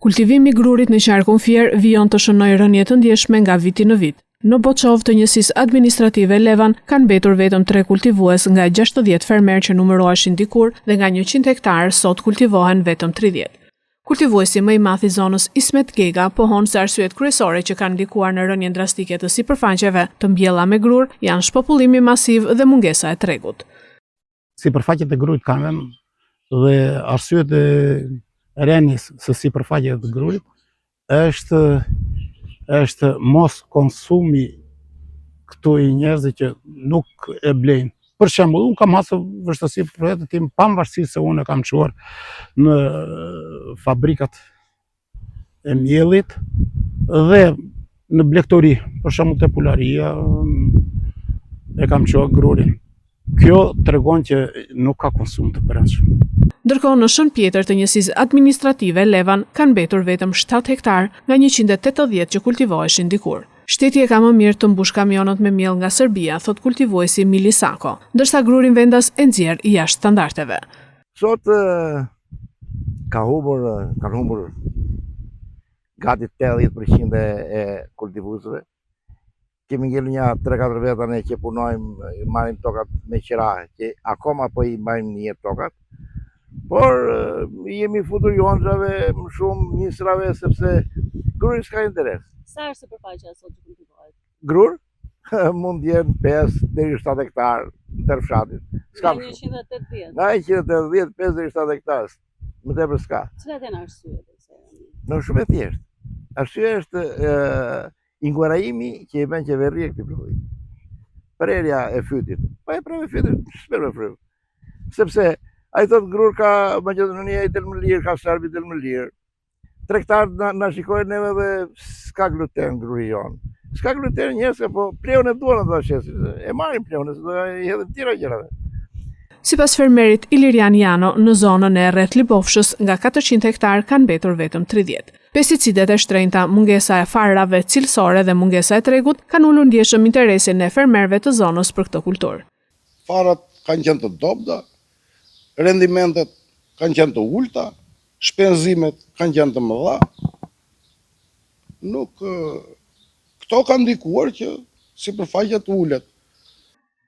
Kultivimi i grurit në qarkun fier vijon të shënojë rënje të ndjeshme nga viti në vit. Në Boçovë të njësisë administrative Levan kanë mbetur vetëm 3 kultivues nga 60 fermer që numëroheshin dikur dhe nga 100 hektarë sot kultivohen vetëm 30. Kultivuesi më i madh i zonës Ismet Gega pohon se arsyet kryesore që kanë ndikuar në rënjen drastike të sipërfaqeve të mbjella me grur janë shpopullimi masiv dhe mungesa e tregut. Sipërfaqet e grurit kanë rënë dhe arsyet e rënies së sipërfaqeve të grurit është mos konsumi këtu i njerëzve që nuk e blejnë. Për shembull, unë kam hasë vështësi për jetën tim pavarësisht se unë e kam çuar në fabrikat e miellit dhe në blegtori, për shembull te pularia e kam çuar grurin. Kjo tregon që nuk ka konsum të brendshëm. Ndërkohë në Shën Pjetër të njësisë administrative Levan kanë mbetur vetëm 7 hektar nga 180 që kultivoheshin dikur. Shteti e ka më mirë të mbush kamionët me miell nga Serbia, thot kultivuesi Mili Sako, ndërsa grurin vendas e nxjerr jashtë standardeve. Sot kanë humbur gati 80% e kultivuesve. Kemi ngellur një 3-4 veta ne që punojmë, marrim tokat me qira, që akoma po i marrim një tokat. Por jemi futur jonxhave, më shumë nisrave, sepse gruri s'ka interes. Sa është sipërfaqja sot që kultivohet? Grur mund jenë 5 deri 7 hektar në tërë fshatin. Nga 180? Nga 180, 5 deri 7 hektar. Më tepër s'ka. Cilat janë arsyet? Në shumë e thjeshtë. Arsyeja është inkurajimi që i bën qeveria këtij prodhimi. Prerja e fytit. Po e prerja e fytit, ç'sper me frymë. Sepse ai thot grur ka Maqedonia i del më lirë, ka serbi del më lirë. Tregtar na shikojnë neve dhe s'ka gluten gruri jon. S'ka gluten njerëzve, po pleun e duan ato shesin. E marrin pleun, se do i hedhin tira gjërave. Sipas fermerit Ilirian Jano, në zonën e rreth Libofshës nga 400 hektar kanë mbetur vetëm 30. Pesticidet e shtrenjta, mungesa e farrave cilësore dhe mungesa e tregut kanë ulur ndjeshëm interesin e fermerëve të zonës për këtë kulturë. Farat kanë qenë të dobta, rendimentet kanë qenë të ulta, shpenzimet kanë qenë të mëdha. Këto kanë ndikuar që sipërfaqja të ulet.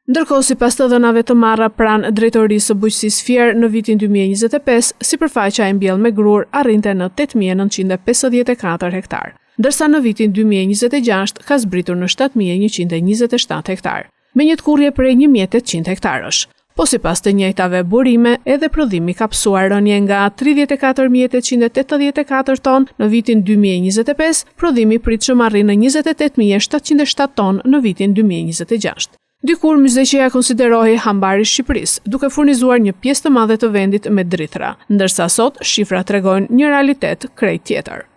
Ndërkohë, sipas të dhënave të marra pranë drejtorisë së bujqësisë Fier në vitin 2025, sipërfaqja e mbjellë me grur arrinte në 8.954 hektar, ndërsa në vitin 2026 ka zbritur në 7.127 hektar, me një tkurrje prej 1.800 hektarësh. Po sipas të njëjtave burime, edhe prodhimi ka psuar rënje nga 34.884 ton në vitin 2025, prodhimi pritshëm arrin në 28.707 ton në vitin 2026. Dikur Myzeqeja konsiderohej hambari i Shqipërisë, duke furnizuar një pjesë të madhe të vendit me drithra, ndërsa sot shifrat tregojnë një realitet krejt tjetër.